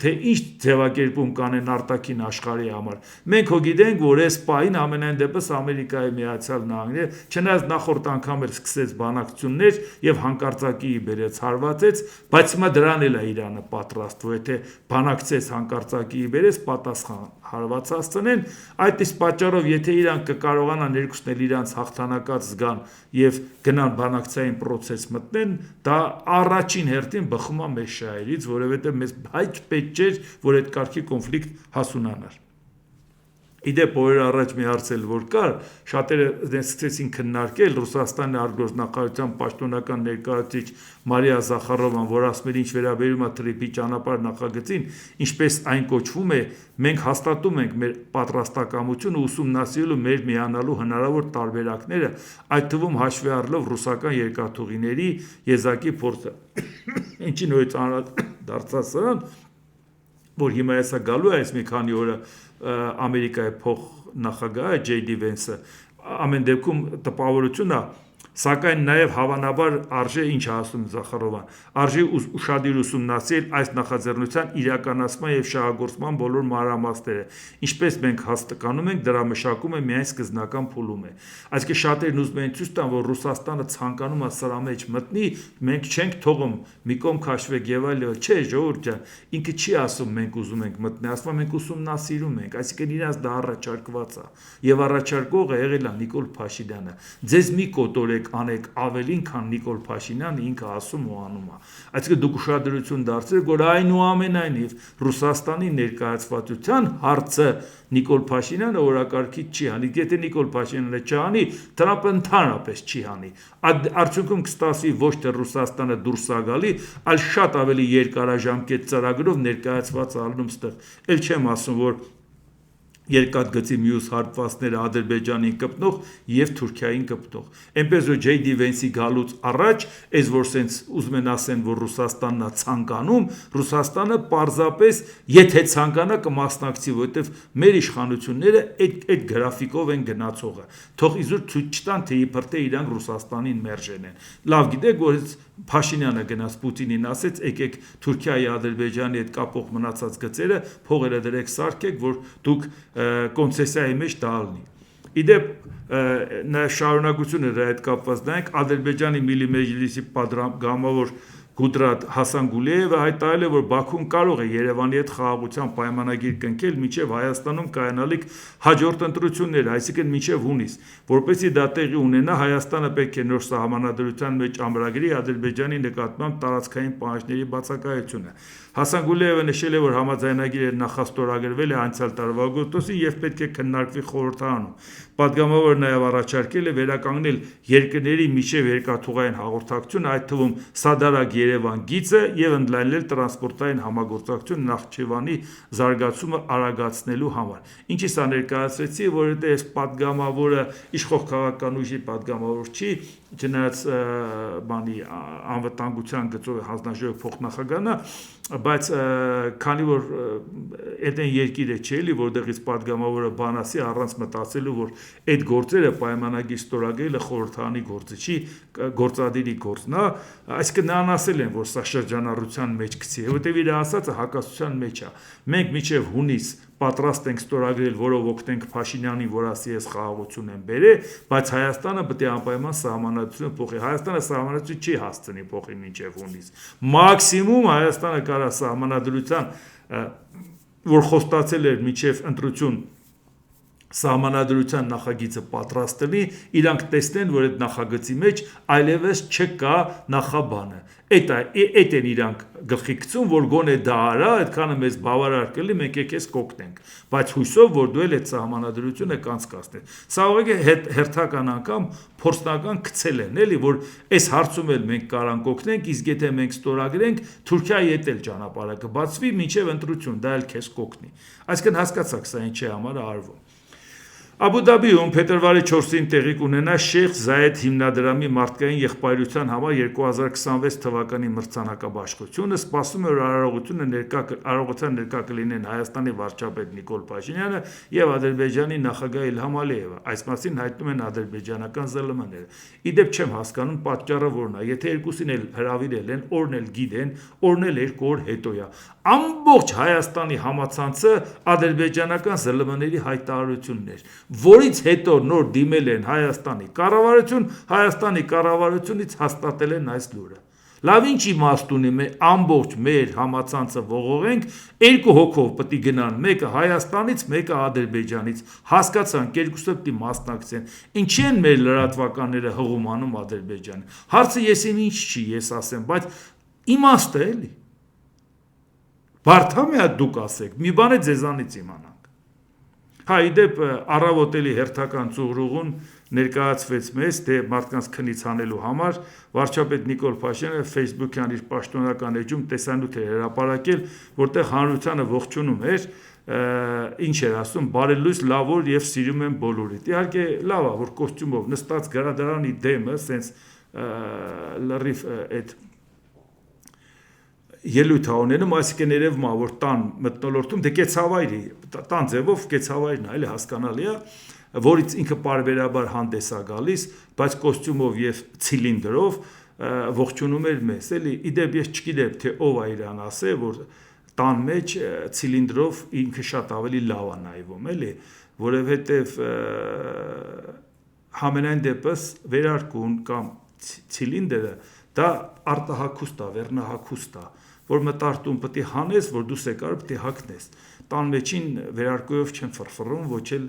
թե ինչ ձևակերպում կանեն արտաքին աշխարհի համար։ Մենք հո գիտենք, որ այս պահին ամենայն դեպս Ամերիկայի Միացյալ Նահանգները, չնայած նախորդ անգամ էլ սկսեց բանակցություններ եւ հանկարծակիի բերեց հարվածեց, բայց հիմա դրան էլ է Իրանը պատրաստվում, եթե բանակցեց հանկարծակիի բերեց պատասխան հարվածացնեն, այդ իսկ պատճառով եթե իրանք կկարողանան երկուսն էլ իրանց հաղթանակած զգան եւ գնան բանակցային process մտնեն, դա առաջին հերթին բխում է մեր շահերից, որովհետեւ մեզ հայտ պետք չէր, որ այդ կարգի կոնֆլիկտ հասունանար։ Իդեպ օրեր առաջ մի հարց էլ որ կար, շատերը սկսեցին քննարկել Ռուսաստանի արտգործնախարարության պաշտոնական ներկայացուցիչ Մարիա Զախարովան, որ ասում էր ինչ վերաբերում է Թրիփի ճանապարհ նախագծին, ինչպես այն կոչվում է, մենք հաստատում ենք մեր պատրաստակամությունը ուսումնասիրելու մեր միանալու հնարավոր տարբերակները, այդ թվում հաշվի առնելով ռուսական երկաթուղիների եզակի փորձը։ Ինչի նույնից դարձած սրան, որ հիմա հեսա գալու է այս մի քանի օրը Ամերիկայի փոխնախագահը Ջեյ Վենսը, ամեն դեպքում տպավորություն է, սակայն նաև հավանաբար արժե ինչ ասում Զախարովան, արժե ուշադիր ուսումնասիրել այս նախաձեռնության իրականացման եւ շահագործման բոլոր մանրամասները, ինչպես մենք հաստատանում ենք, դրա մշակումը միայն սկզբնական փուլում է։ Այսինքն շատերն ուզում են ցույց տան, որ Ռուսաստանը ցանկանում է սրա մեջ մտնի, մենք չենք թողում մի կողմ քաշվեք եւ այլ, չէ, ժողովուրդ ջան, ինքը չի ասում մենք ուզում ենք մտնել, ասում է մենք ուսումնասիրում ենք, այսինքն իրանց դա առաջարկված է եւ առաջարկողը եղել է Նիկոլ Փաշինյանը։ Ձեզ մի կոտորեք անեք ավելին, քան Նիկոլ Փաշինյանը ինքը ասում ու անում է։ Այսինքն դուք ուշադրություն դարձրեք, որ այնուամենայնիվ Ռուսաստանի ներկայացվածության հարցը Նիկոլ Փաշինյանը օրակարգից չի հանի, եթե Նիկոլ Փաշինյանը չհանի, Տրամփը ընդհանրապես չի հանի։ Արդյունքում կստացվի ոչ թե Ռուսաստանը դուրս է գալի, այլ շատ ավելի երկարաժամկետ ծրագրով ներկայացված ալնում ստեղ։ Էլ չեմ ասում, որ երկաթգծի մյուս հատվածները Ադրբեջանին կպնող եւ Թուրքիային կպնող։ Այնպես որ J.D. Vance-ի գալուց առաջ, այս որ սենց ուզում են ասեն, որ Ռուսաստանն է ցանկանում, Ռուսաստանը պարզապես եթե ցանկանա կմասնակցի, որովհետեւ մեր իշխանությունները այդ գրաֆիկով են գնացողը։ Թող իզուր ցույց չտան, թե իբրտե իրանք Ռուսաստանին մերժեն են։ Լավ գիտեք, որ Փաշինյանը գնաց Պուտինին ասեց, եկեք Թուրքիայի Ադրբեջանի հետ կապող մնացած գծերը փողերը դրեք սարքեք, որ դուք կոնցեսիայի մեջ դա լինի։ Իդեպ շարունակությունը դրա հետ կապված նայեք Ադրբեջանի Միլի Մեջլիսի պատգամավոր Գուդրատ Հասանգուլիևը հայտարարել է, որ Բաքուն կարող է Երևանի հետ խաղաղության պայմանագիր կնքել մինչև Հայաստանում կայանալիք հաջորդ ընտրությունները, այսինքն մինչև հունիս, որպեսզի դա տեղի ունենա, Հայաստանը պետք է նոր սահմանադրության մեջ ամրագրի Ադրբեջանի նկատմամբ տարածքային պահանջների բացակայությունը։ Հասանգուլիևը նշել է, որ համաձայնագիրը նախաստորագրվել է անցյալ տարվա օգոստոսին եւ պետք է քննարկվի խորհրդարանում։ Պատգամավորը նաև առաջարկել է վերականգնել երկրների միջև երկաթուղային հաղորդակցություն, այդ թվում Սադարակ Երևան գիծը եւ ընդլայնել տրանսպորտային համագործակցություն Նախճիվանի զարգացումը արագացնելու համար։ Ինչի սա ներկայացրեցի, որովհետեւ այս պատգամավորը իշխող քաղաքական ուժի պատգամավոր չի, չնայած բանի անվտանգության գծով հանձնաժողովի փոխնախագահն է, բայց քանի որ այդ երկիրը չէ էլի, որտեղից պատգամավորը բան ասի առանց մտածելու, որ այդ գործերը պայմանագիր ստորագրելը խորհրդարանի գործը չի, գործադիրի գործն է, այսինքն նրան ասել են, որ սա շրջանառության մեջ գցի, որտեղ իր ասածը հակասության մեջ է։ Մենք մինչև հունիս պատրաստ ենք ստորագրել, որով օգնենք Փաշինյանին, որ ասի ես խաղաղություն եմ բերել, բայց Հայաստանը պետք է անպայման սահմանադրությունը փոխի։ Հայաստանը սահմանադրություն չի հասցնի փոխի մինչև հունիս։ Մաքսիմում Հայաստանը կարա սահմանադրության, որ խոստացել էր մինչև ընտրություն սահմանադրության նախագիծը պատրաստելի, իրանք տեսնեն, որ այդ նախագծի մեջ այլևս չկա նախաբանը։ Այդ են իրանք գլխի գցում, որ գոնե դա արա, այդքանը մեզ բավարար կլինի, մենք եկես կօգնենք, բայց հույսով, որ դու էլ այդ սահմանադրությունը կանցկացնես։ Սա ուղղակի հերթական անգամ փորձնական գցել են, էլի, որ այս հարցում էլ մենք կարանք օգնենք, իսկ եթե մենք ստորագրենք, Թուրքիայի հետ էլ ճանապարհը կբացվի մինչև ընտրություն, դա էլ քեզ կօգնի։ Այսինքն հասկացաք, սա ինչի համար է արվում։ Աբու Դաբիում փետրվարի 4-ին տեղի կունենա Շեյխ Զայեդ հիմնադրամի մարդկային եղբայրության համար 2026 թվականի մրցանակաբաշխությունը, սպասվում է, որ արարողության ներկա կլինեն Հայաստանի վարչապետ Նիկոլ Փաշինյանը եւ Ադրբեջանի նախագահ Իլհամ Ալիևը, այս մասին հայտնում են ադրբեջանական ԶԼՄ-ները։ Իդեպ չեմ հասկանում պատճառը որն է, եթե երկուսին էլ հրավիրել են, օրն էլ գիտեն, օրն էլ 2 օր հետո է։ Ամբողջ Հայաստանի համացանցը ադրբեջանական ԶԼՄ-ների հայտարարությունն էր, որից հետո նոր դիմել են Հայաստանի կառավարություն, Հայաստանի կառավարությունից հաստատել են այս լուրը։ Լավ ինչ իմաստ ունի ամբողջ մեր համացանցը ողողենք, 2 հոգով պետք է գնան, մեկը Հայաստանից, մեկը Ադրբեջանից, հասկացանք, երկուսը պետք է մասնակցեն։ Ինչի են մեր լրատվականները հղումանում Ադրբեջանը։ Հարցը ես ինչ չի, ես ասեմ, բայց իմաստ է էլի։ Բարդ է դուք ասեք, մի բան է ձեզանից իմանանք։ Հա, իդեպ առավոտելի հերթական ծուղրուղուն ներկայացվեց մեզ, թե մարդկանց քնից հանելու համար վարչապետ Նիկոլ Փաշինյանը Facebook-յան իր պաշտոնական էջում տեսանյութ էր հրապարակել, որտեղ հանրությանը ողջունում էր, ինչ էր ասում, բարելույս, լավ օր եւ սիրում եմ բոլորիդ։ Իհարկե լավ է, որ կոստյումով նստած գրադարանի դեմը, սենց լրիվ այդ ելույթ ունենում, այսինքն երևում է, որ տան մթնոլորտում դե կեցավայրի, տան ձևով կեցավայրն է, էլի հասկանալի է, որից ինքը պարբերաբար հանդես է գալիս, բայց կոստյումով եւ ցիլինդրով ողջունում էր մեզ, էլի։ Իդեպ ես չգիտեմ, թե ով է իրան ասել, որ տան մեջ ցիլինդրով ինքը շատ ավելի լավ է նայվում, էլի, որովհետեւ համենայն դեպս վերարկուն կամ ցիլինդրը դա արտահակուստ է, վերնահակուստ է, որ մտարտում պետք է հանես, որ դու սեկարը պետք է հագնես։ Տան մեջին վերարկուով չեն ֆրֆռում, ոչ էլ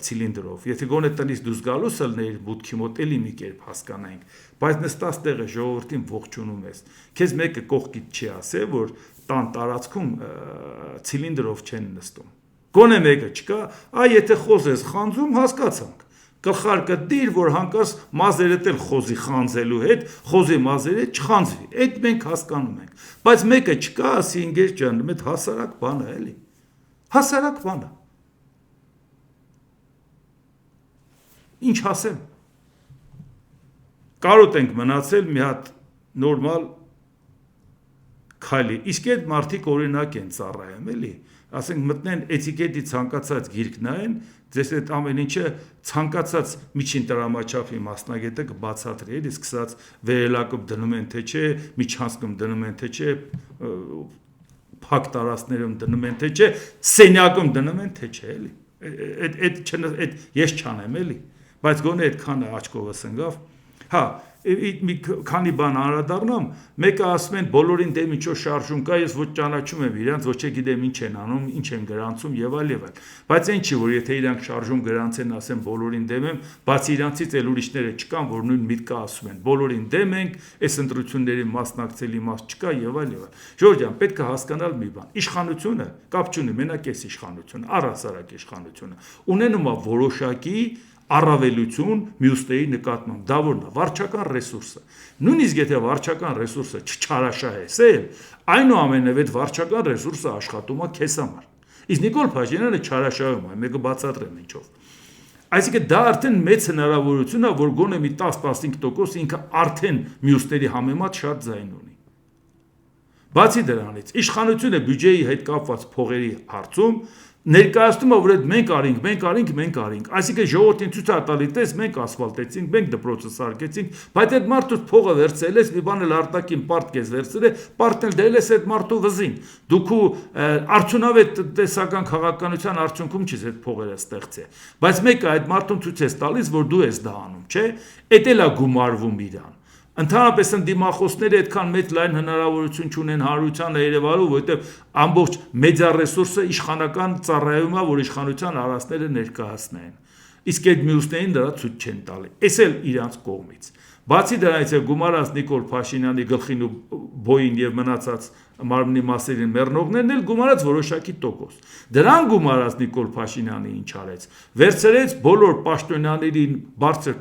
ցիլինդրով։ Եթե գոնե տնից դուրս գալուս ելներ բուտքի մոտ էլի մի կերպ հասկանայինք, բայց նստած տեղը ժողովրդին ողջունում ես։ Քեզ մեկը կողքից չի ասել, որ տան տարածքում ցիլինդրով չեն նստում։ Գոնե մեկը չկա, եթե խոս ես խանձում, հասկացանք։ Գլխարկը դիր, որ հանկարծ մազերդ էլ խոզի խանձելու հետ, խոզի մազերը չխանձվի, այդ մենք հասկանում ենք, բայց մեկը չկա, ասի ինգեր ջան, մեծ հասարակ բան է էլի, հասարակ բան է, ինչ ասեմ։ Կարոտ ենք մնացել մի հատ նորմալ քայլի, իսկ այդ մարդիկ օրինակ են ծառայում, էլի, ասենք մտնեն էտիկետի ցանկացած գիրք նայեն, ձեզ այդ ամեն ինչը ցանկացած միջին տրամաչափի մասնագետը կբացատրի, էլի, սկսած վերելակում դնում են թե չէ, միջանցքում դնում են թե չէ, փակ տարածքներում դնում են թե չէ, սենյակում դնում են թե չէ, էլի։ Այդ ես չանեմ, էլի, բայց գոնե այդքանը աչքովս ընկավ։ Հա, մի քանի բան անդրադառնամ, մեկը ասում են բոլորին դեմ ինչ-որ շարժում կա, ես ոչ ճանաչում եմ իրանց, ոչ գիտեմ ինչ են անում, ինչ են գրանցում եւ այլ եւ այլ։ Բայց այն չի, որ եթե իրանք շարժում գրանցեն, ասեն բոլորին դեմ եմ, բացի իրանցից էլ ուրիշները չկան, որ նույն միտքը ասում են, բոլորին դեմ ենք, այս ընտրությունների մասնակցելի մաս չկա եւ այլ եւ այլ։ Ժորժ ջան, պետք է հասկանալ մի բան։ Իշխանությունը կապ չունի, մենակ էս իշխանությունը, առհասարակ իշխանությունը ունենում է որոշակի առավելություն մյուսների նկատմամբ, դա որն է, վարչական ռեսուրսը։ Նույնիսկ եթե վարչական ռեսուրսը չչարաշահես էլ, այնուամենայնիվ այդ վարչական ռեսուրսը աշխատում է քեզ համար։ Իսկ Նիկոլ Փաշինյանը չարաշահում է, մեկը բացատրեմ ինչով։ Այսինքն դա արդեն մեծ հնարավորություն է, որ գոնե մի 10-15% ինքը արդեն մյուսների համեմատ շատ ձայն ունի։ Բացի դրանից, իշխանությունը բյուջեի հետ կապված փողերի հարցում ներկայացնում է, որ այդ մենք արինք, այսինքն ժողովրդին ցույց է տալի, տես մենք ասֆալտեցինք, մենք դպրոցը սարքեցինք, բայց այդ մարդու փողը վերցրել ես, մի բան էլ արտաքին պարտք ես վերցրել, պարտն էլ դրել ես այդ մարդու վզին։ Դուք արդյունավետ տեսական քաղաքականության արդյունքում չես այդ փողերը ստեղծել։ Բայց մեկը այդ մարդուն ցույց ես տալիս, որ դու ես դա անում, չէ՞։ Էդ էլ է գումարվում իրան։ Ընդհանրապես ընդդիմախոսները այդքան մեծ լայն հնարավորություն չունեն հանրությանը երևալու, որովհետև ամբողջ մեդիա ռեսուրսը իշխանական ծառայում է, որ իշխանության արասները ներկայացնեն։ Իսկ այդ մյուսներին դրա ցույց չեն տալի։ Էս էլ իրանց կողմից։ Բացի դրանից գումարած Նիկոլ Փաշինյանի գլխին ու բոյին եւ մնացած մարմնի մասերին մեռնողներն էլ գումարած որոշակի տոկոս։ Դրան գումարած Նիկոլ Փաշինյանը ինչ արեց։ Վերցրեց բոլոր պաշտոնյաներին բարձր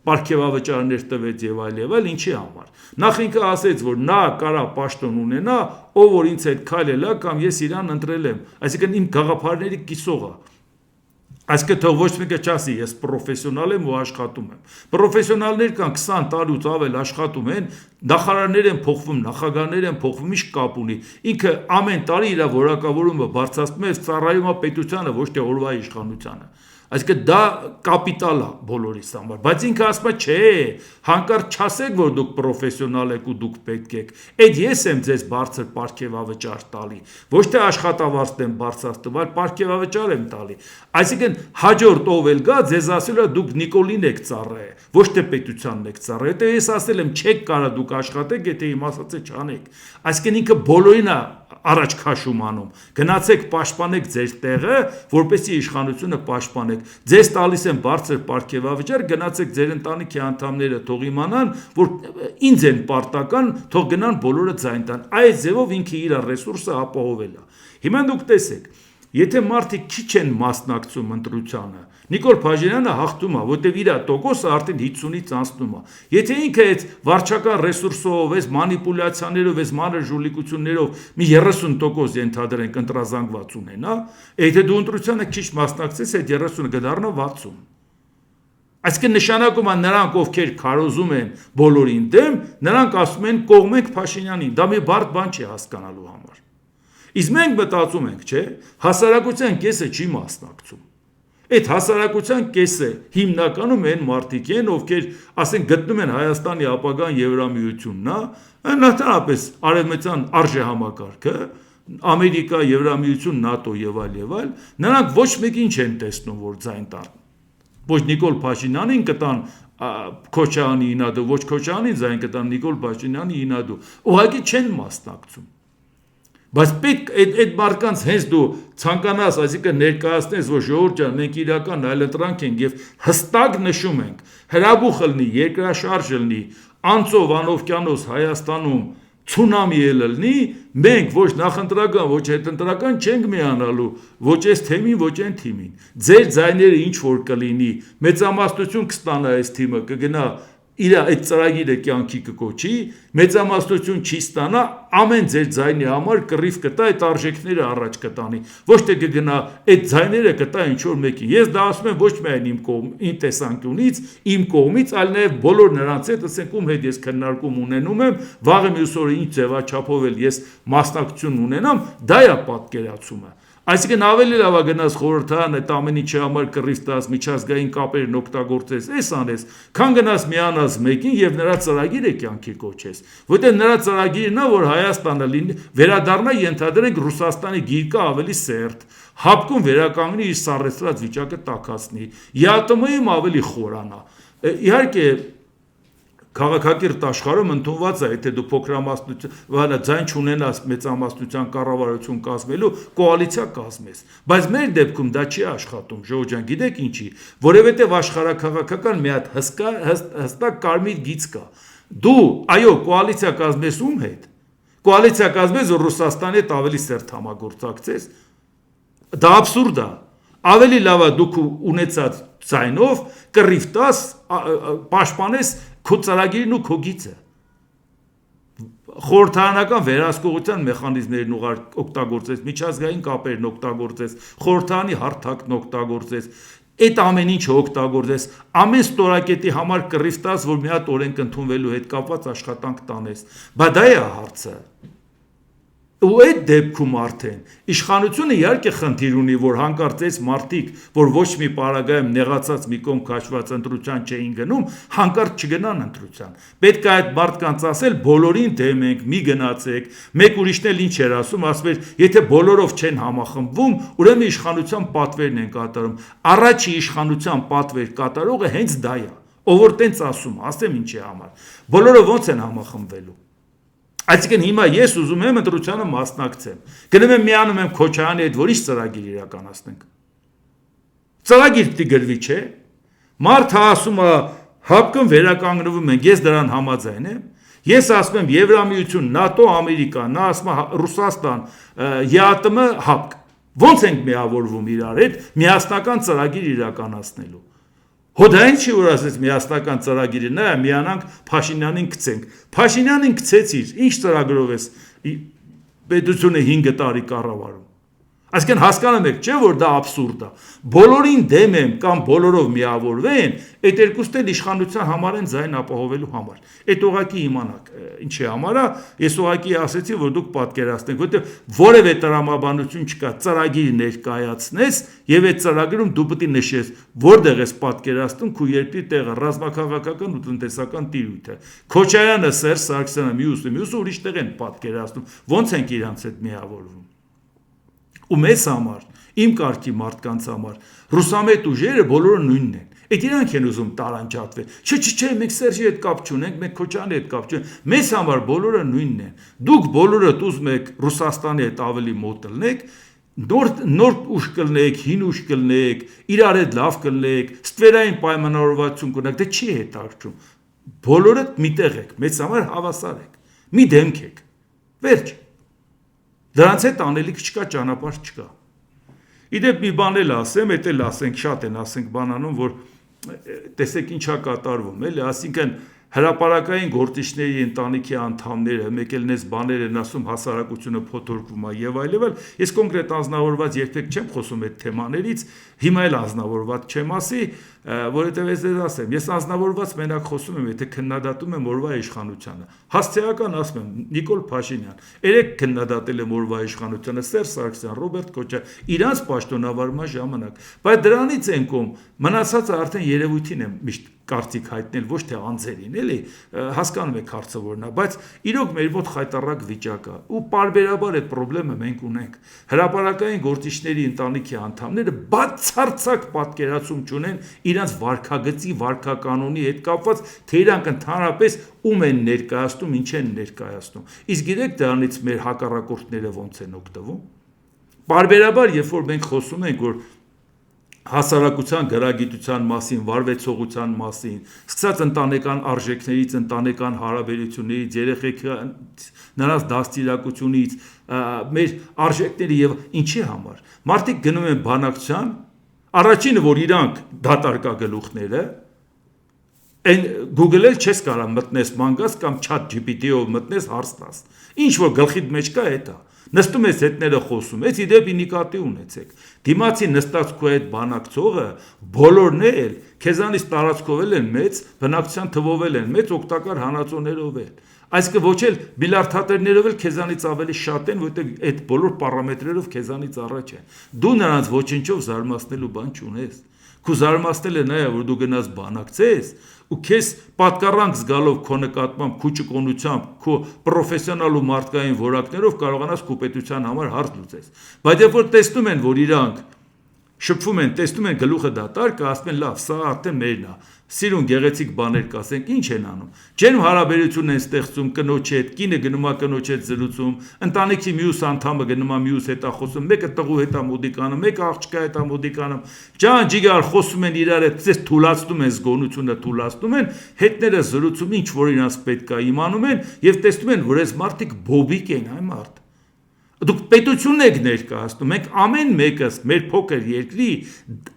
պարգևավճարներ տվեց եւ այլ, ինչի համար։ Նախ ինքը ասեց, որ նա կարա պաշտոն ունենա, ով որ ինձ հետ քայլել է կամ ես իրան ընտրել եմ, այսինքն իմ գաղափարների կիսող է։ Այսինքն թող ոչ մեկը չասի, ես պրոֆեսիոնալ եմ ու աշխատում եմ։ Պրոֆեսիոնալներ կան 20 տարուց ավել աշխատում են, նախարարներ են փոխվում, նախագահներ են փոխվում, ինչ կապ ունի։ Ինքը ամեն տարի իր որակավորումը բարձրացնում է, ծառայում է պետությանը, ոչ թե օրվա իշխանությանը։ Այսինքն դա կապիտալ է բոլորիս համար, բայց ինքը ասում է, չէ, հանկարծ չասեք, որ դուք պրոֆեսիոնալ եք ու դուք պետք եք։ Այդ ես եմ ձեզ բարձր պարգևավճար տալի, ոչ թե աշխատավարձ եմ բարձրացնում, այլ պարգևավճար եմ տալի։ Այսինքն հաջորդ ով էլ գա, ձեզ ասել է դուք Նիկոլին եք ծառայել, ոչ թե պետությանն եք ծառայել։ Եթե ես ասել եմ, չեք կարա դուք աշխատեք, եթե իմ ասածը չանեք։ Այսինքն ինքը բոլորին է առաջ քաշում անում։ Գնացեք պաշտպանեք ձեր տեղը, որպեսզի իշխանությունը պաշտպանեք։ Ձեզ տալիս են բարձր պարգևավճար, գնացեք ձեր ընտանիքի անդամները թող իմանան, որ ինձ են պարտական, թող գնան բոլորը ձայն տան։ Այս ձևով ինքը իր ռեսուրսը ապահովել է։ Հիմա դուք տեսեք, եթե մարդիկ քիչ են մասնակցում ընտրությանը, Նիկոլ Փաշինյանը հաղթում է, որտեղ իր տոկոսը արդեն 50-ից անցնում է։ Եթե ինքը այդ վարչական ռեսուրսով, այս մանիպուլյացիաներով, այս մանր ժուլիկություններով մի 30% ենթադրենք ընտրազանգված ունենա, եթե դու ընտրությանը քիչ մասնակցես, այդ 30-ը կդառնա 60։ Այսինքն նշանակում է նրանք, ովքեր քարոզում են բոլորին դեմ, նրանք ասում են կողմենք Փաշինյանին, դա մի բարդ բան չի հասկանալու համար։ Իսկ մենք մտածում ենք, չէ, հասարակության կեսը չի մասնակցում։ Այդ հասարակության կեսը հիմնականում են մարդիկ են, ովքեր ասենք գտնում են Հայաստանի ապագան Եվրամիությունն է, ընդհանրապես արևմտյան արժեհամակարգը, Ամերիկա, Եվրամիություն, ՆԱՏՕ եւ այլ, նրանք ոչ մեկին չեն տեսնում, որ ձայն տան։ Ոչ Նիկոլ Փաշինյանին կտան Քոչարյանի ինադու, ոչ Քոչարյանին ձայն կտան Նիկոլ Փաշինյանի ինադու։ Ուղղակի չեն մասնակցում։ Բայց պետք այդ մարդկանց հենց դու ցանկանաս, այսինքն ներկայացնես, որ ժողովուրդ ջան, մենք իրական այլընտրանք ենք եւ հստակ նշում ենք, հրաբուխ լինի, երկրաշարժ լինի, անցով անօվկիանոս Հայաստանում ցունամի ելնի, մենք ոչ նախընտրական, ոչ հետընտրական չենք միանալու, ոչ այս թեմին, ոչ այն թիմին։ Ձեր ձայները ինչ որ կլինի, մեծամասնություն կստանա այս թիմը, կգնա իր այդ ծրագիրը կյանքի կկոչի, մեծամասնություն չի ստանա, ամեն ձեր ձայնի համար կռիվ կտա, այդ արժեքները առաջ կտանի, ոչ թե կգնա այդ ձայները կտա ինչ-որ մեկի։ Ես դա ասում եմ ոչ միայն իմ տեսանկյունից, իմ կողմից, այլ նաև բոլոր նրանց հետ, ասենք ում հետ ես քննարկում ունենում եմ, վաղը մյուս օրը ինչ ձևաչափով էլ ես մասնակցություն ունենամ, դա է պատկերացումը։ Այսինքն ավելի լավ է գնաս խորհրդարան այդ ամեն ինչի համար կռիվ տաս, միջազգային կապերն օգտագործես, էս անես, քան գնաս միանաս մեկին եւ նրա ծրագիրը կյանքի կոչես, որտեղ նրա ծրագիրն է, որ Հայաստանը վերադառնա ենթադրենք Ռուսաստանի գիրկը ավելի սերտ, հապկում վերականգնի իր սառեցրած վիճակը տաքացնի, ԵԱՏՄ-ում ավելի խորանա։ Իհարկե քաղաքակիրթ աշխարհում ընդունված է, եթե դու փոքրամասնություն, ձայն չունենաս մեծամասնության կառավարություն կազմելու, կոալիցիա կազմես, բայց մեր դեպքում դա չի աշխատում, Ժողովուրդ ջան, գիտեք ինչի, որովհետև աշխարհաքաղաքական մի հատ հստակ կարմիր գիծ կա, դու, այո, կոալիցիա կազմես ում հետ, կոալիցիա կազմես, որ Ռուսաստանի հետ ավելի սերտ համագործակցես, դա աբսուրդ է, ավելի լավ է դու ունեցած ձայնով կռիվ տաս, պաշտպանես քո ծրագիրն ու քո գիծը, խորհրդարանական վերահսկողության մեխանիզմներն օգտագործես, միջազգային կապերն օգտագործես, խորհրդարանի հարթակն օգտագործես, այդ ամեն ինչը օգտագործես, ամեն ստորակետի համար կռիվ տաս, որ մի հատ օրենք ընդունվելու հետ կապված աշխատանք տանես, բայց դա է հարցը։ Ու այդ դեպքում արդեն իշխանությունը իհարկե խնդիր ունի, որ հանկարծ մարդիկ, որ ոչ մի պարագայում նեղացած մի կողմ քաշված ընտրության չէին գնում, հանկարծ չգնան ընտրության։ Պետք է այդ մարդկանց ասել բոլորին դեմ ենք, մի գնացեք, մեկ ուրիշն էլ ինչ էր ասում, ասում էր, եթե բոլորով չեն համախմբվում, ուրեմն իշխանության պատվերն են կատարում։ Առաջի իշխանության պատվեր կատարողը հենց դա է, ով որ տենց ասում, ասեմ ինչի համար։ Բոլորը ոնց են համախմբվելու։ Այսինքն հիմա ես ուզում եմ ընտրությանը մասնակցեմ, գնում եմ միանում եմ Քոչարյանի հետ, որ ինչ ծրագիր իրականացնենք։ Ծրագիր պիտի գրվի, չէ։ Մարդը ասում է հապկն վերականգնվում ենք, ես դրան համաձայն եմ։ Ես ասում եմ Եվրամիություն, ՆԱՏՕ, Ամերիկա, նա ասում է Ռուսաստան, ԵԱՏՄ, հապկ։ Ոնց ենք միավորվում իրար հետ միասնական ծրագիր իրականացնելու։ Հոդա ինչի որ ասես միասնական ծրագիրը, նա միանանք Փաշինյանին գցենք։ Փաշինյանին գցեցիր, ինչ ծրագրով ես պետությունը 5 տարի կառավարում։ Այսինքն հասկանում եք, չէ՞ որ դա աբսուրդ է։ Բոլորին դեմ եմ կամ բոլորով միավորվեն, այդ երկուսն էլ իշխանության համար են ձայն ապահովելու համար։ Այդ ուղղակի իմանաք, ինչի համար է, ես ուղղակի ասեցի, որ դուք պատկերացնեք, որտեղ որևէ տրամաբանություն չկա, ծրագիր ներկայացնես եւ այդ ծրագրում դու պետք է նշես, որտեղ ես պատկերացնում քո երկրի տեղը, ռազմաքաղաքական ու տնտեսական տիրույթը։ Քոչարյանը, Սերժ Սարգսյանը, մյուսը ուրիշտեղ են պատկերացնում, ոնց ենք իրանց հետ միավորվում։ Ու մեզ համար, իմ կարգի մարդկանց համար, ռուսամետ ուժերը բոլորը նույնն են։ Այդ իրանք են ուզում տարանջատվել։ Չէ, մենք Սերժի հետ կապ չունենք, մենք Քոչարյանի հետ կապ չունենք։ Մեզ համար բոլորը նույնն են։ Դուք բոլորդ ուզում եք Ռուսաստանի հետ ավելի մոտ լինեք, նոր ուժ կլնեք, հին ուժ կլնեք, իրար հետ լավ կլնեք, ստվերային պայմանավորվածություն կունենաք, դա չի հետաքրքրում։ Բոլորդ միտեղ եք, մեծ համար հավասար եք։ Մի դեմք եք։ Վերջ։ Դրանց հետ անելիք չկա, ճանապարհ չկա։ Իդեպ մի բան էլ ասեմ, էդ էլ ասենք, շատ են ասենք բանանում, որ տեսեք ինչա կատարվում, էլի, ասինքն հրապարակային գործիչների ընտանիքի անդամները, մեկ էլ նես բաներ են ասում, հասարակությունը փոթորկվում է եւ այլն, ես կոնկրետ անձնավորված երբեք չեմ խոսում այդ թեմաներից, հիմա էլ անձնավորված չեմ ասի, որովհետեւ ես ասեմ, ես անձնավորված մենակ խոսում եմ, եթե քննադատում եմ օրվա իշխանությանը։ Հասցեական ասում եմ, Նիկոլ Փաշինյան, երեք քննադատել եմ օրվա իշխանությանը, Սերժ Սարգսյան, Ռոբերտ Քոչարյան, իրանց պաշտոնավարման ժամանակ, բայց դրանից են կողմ մնացածը արդեն երևույթին եմ միշտ կարծիք հայտնել, ոչ թե անձերին, էլի, հասկանում եք հարցը որն է, բայց իրոք մեր մոտ խայտառակ վիճակ է, ու պարբերաբար այդ խնդրեմը մենք ունենք։ Հրապարակային գործիչների ընտանիքի անդամները բացարձակ պատկերացում չունեն իրանց վարքագծի, վարքականոնի հետ կապված, թե իրանք ընդհանրապես ում են ներկայացնում, ինչ են ներկայացնում։ Իսկ գիտեք դրանից մեր հակառակորդները ոնց են օգտվում։ Պարբերաբար, երբ որ մենք խոսում ենք, որ հասարակության գրագիտության մասին, վարվեցողության մասին, սկսած ընտանեկան արժեքներից, ընտանեկան հարաբերություններից, երեխեքի նրանց դաստիարակությունից, մեր արժեքների եւ ինչի համար։ Մարդիկ գնում են բանակցության, առաջինը որ իրանք դատարկագլուխները, Այն Google-ել չես կարող մտնես մանգաս կամ ChatGPT-ով մտնես հարց տաս։ Ինչ որ գլխիդ մեջ կա, այդ է։ Նստում ես հետները խոսում, այս իդեպի նկատի ունեցեք։ Դիմացի նստած քո այդ բանակցողը բոլորն էլ քեզանից տարածքով են մեծ, բնակչության թվով են մեծ, օգտակար հանածոներով են։ Այսինքն ոչ էլ բիլիարդատերներով էլ քեզանից ավելի շատ են, որտեղ այդ բոլոր պարամետրերով քեզանից առաջ են։ Դու նրանց ոչինչով զարմացնելու բան չունես։ Քո զարմացնելը նա է, որ դու գնաս բանակցես ու քեզ պատկառանք զգալով քո նկատմամբ, քո ճկոնությամբ, քո պրոֆեսիոնալ ու մարդկային որակներով կարողանաս քո պետության համար հարց լուծես։ Բայց երբ որ տեսնում են, որ իրանք շփվում են, տեսնում են գլուխը դատարկ, ասում են լավ, սա արդեն մերն է։ Սիրուն գեղեցիկ բաներ կասենք, ինչ են անում։ Ջերմ հարաբերություն են ստեղծում կնոջ հետ, կինը գնում է կնոջ հետ զրուցում, ընտանիքի մյուս անդամը գնում է մյուս հետ խոսում, մեկը տղու հետ է մոդիկանում, մեկը աղջկա հետ է մոդիկանում։ Ջան ջիգար խոսում են իրար հետ, ցես թուլացնում են զգոնությունը, թուլացնում են, հետները զրուցում ինչ որ իրանց պետք է իմանում են եւ տեսնում են, որ այս մարդիկ բոբիկ են, այ մարդ։ Դուք պետություն եք ներկայացնում, մենք ամեն մեկս մեր փոքր երկրի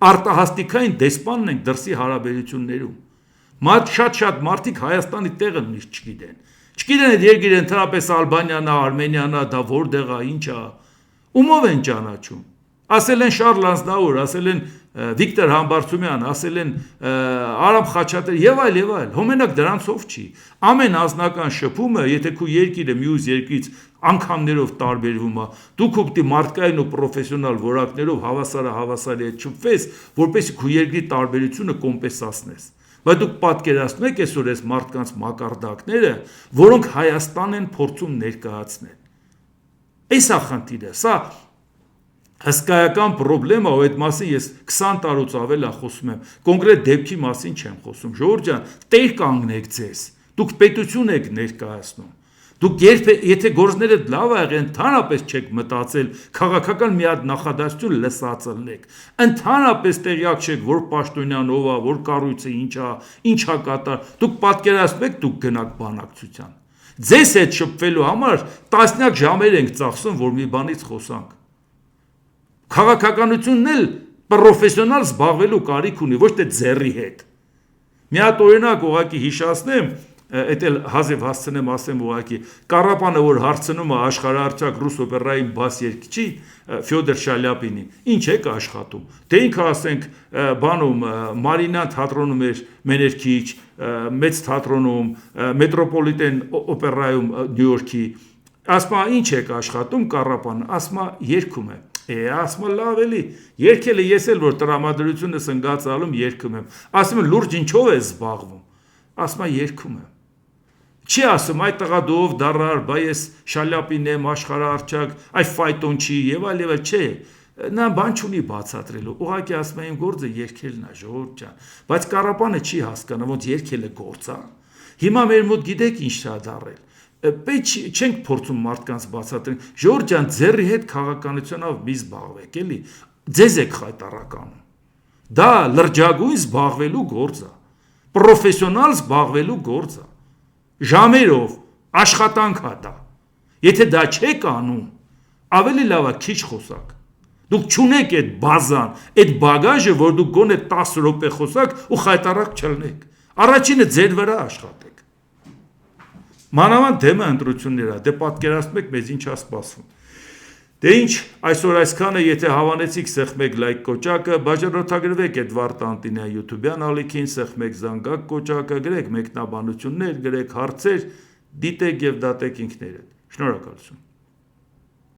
արտահասթիկային դեսպանն ենք դրսի հարաբերություններում։ Շատ մարդիկ Հայաստանի տեղը նույնիսկ չգիտեն։ Չգիտեն այդ երկիրը ընդհանրապես Ալբանիան է, Արմենիան է, դա որտեղ է, ինչ է։ Ումով են ճանաչում։ Ասել են Շարլ Ազնավուր, ասել են Վիկտոր Համբարձումյան, ասել են Արամ Խաչատրյան եւ այլ, հոմենակ դրանցով չի։ Ամեն անձնական շփումը, եթե քո երկիրը մյուս երկրից անգամներով տարբերվում է, դու քո մարդկային ու պրոֆեսիոնալ որակներով հավասարի հետ շփվես, որպեսզի քո երկրի տարբերությունը կոմպենսացնես։ Բայց դուք պատկերացնում եք այսօր այս մարդկանց մակարդակները, որոնք Հայաստան են փորձում ներկայացնել։ Այս է խնդիրը, սա հսկայական պրոբլեմ է, ու այդ մասին ես 20 տարուց ավել է խոսում եմ, կոնկրետ դեպքի մասին չեմ խոսում, ժողովուրդ ջան, տեր կանգնեք ձեզ, դուք պետություն եք ներկայացնում, դուք եթե գործները լավ ա եղել, ընդհանրապես չեք մտածել, քաղաքական մի հատ նախադասություն լսած ըլնեք, ընդհանրապես տեղյակ չեք, որ պաշտոնյան ով է, որ կառույցը ինչ ա կատար, դուք պատկերացնում եք, դուք գնաք բանակցության, ձեզ հետ շփվելու համար տասնյակ ժամեր ենք ծախսում, որ մի բանից խոսանք։ Քաղաքականությունն էլ պրոֆեսիոնալ զբաղվելու կարիք ունի, ոչ թե ձեռի հետ։ Մի հատ օրինակ ուղղակի հիշացնեմ, այդ էլ հազիվ հասցնեմ ասեմ ուղղակի, Կարապանը որ հարցնում է աշխարհահռչակ ռուս օպերայի բաս երգչի Ֆյոդոր Շալյապինի, ինչ եք աշխատում։ Դե ինքը ասենք բանում Մարինան թատրոնում էր մեներքիչ, մեծ թատրոնում, մետրոպոլիտեն օպերայում Նյու Յորքի, ասում է ինչ եք աշխատում Կարապանը, ասում է երգում եմ։ Ասում լավ էլի, երգելը ես էլ որ տրամադրությունս ընկածալում երգում եմ, ասում լուրջ ինչով է զբաղվում, ասում երգում եմ, չի ասում այդ տղա դով դարար, բայ ես Շալյապին եմ, աշխարհահռչակ, այ ֆայտոն չի եւ այլ, չէ, նա բան չունի բացատրելու, ուղղակի ասում եմ գործը երգելն է, ժողովուրդ ջան, բայց Կարապանը չի հասկանում, ոնց երգելը գործ է, հիմա մեր մոտ գիտեք ինչ է դարել, Պետք չենք փորձում մարդկանց բացատրել, ժողովուրդ ջան, ձեռի հետ քաղաքականությունով մի զբաղվեք, էլի, ձեզ եք խայտարականում։ Դա լրջագույն զբաղվելու գործ է, պրոֆեսիոնալ զբաղվելու գործ է, ժամերով, աշխատանք է դա։ Եթե դա չեք անում, ավելի լավ է քիչ խոսակ։ Դուք չունեք այդ բազան, այդ բագաժը, որ դուք գոնե 10 րոպե խոսակ ու խայտարակ չլնեք։ Առաջինը ձեր վրա աշխատեք։ Մանավանդ դեմը ընտրություններ է, դե պատկերացնում եք մեզ ինչ է սպասվում։ Դե ինչ, այսօր այսքանը, եթե հավանեցիք սեղմեք լայք կոճակը, բաժանորդագրվեք Էդվարդ Անտինյան YouTube-յան ալիքին, սեղմեք զանգակ կոճակը, գրեք մեկնաբանություններ, գրեք հարցեր, դիտեք եւ դատեք ինքներդ։ Շնորհակալություն։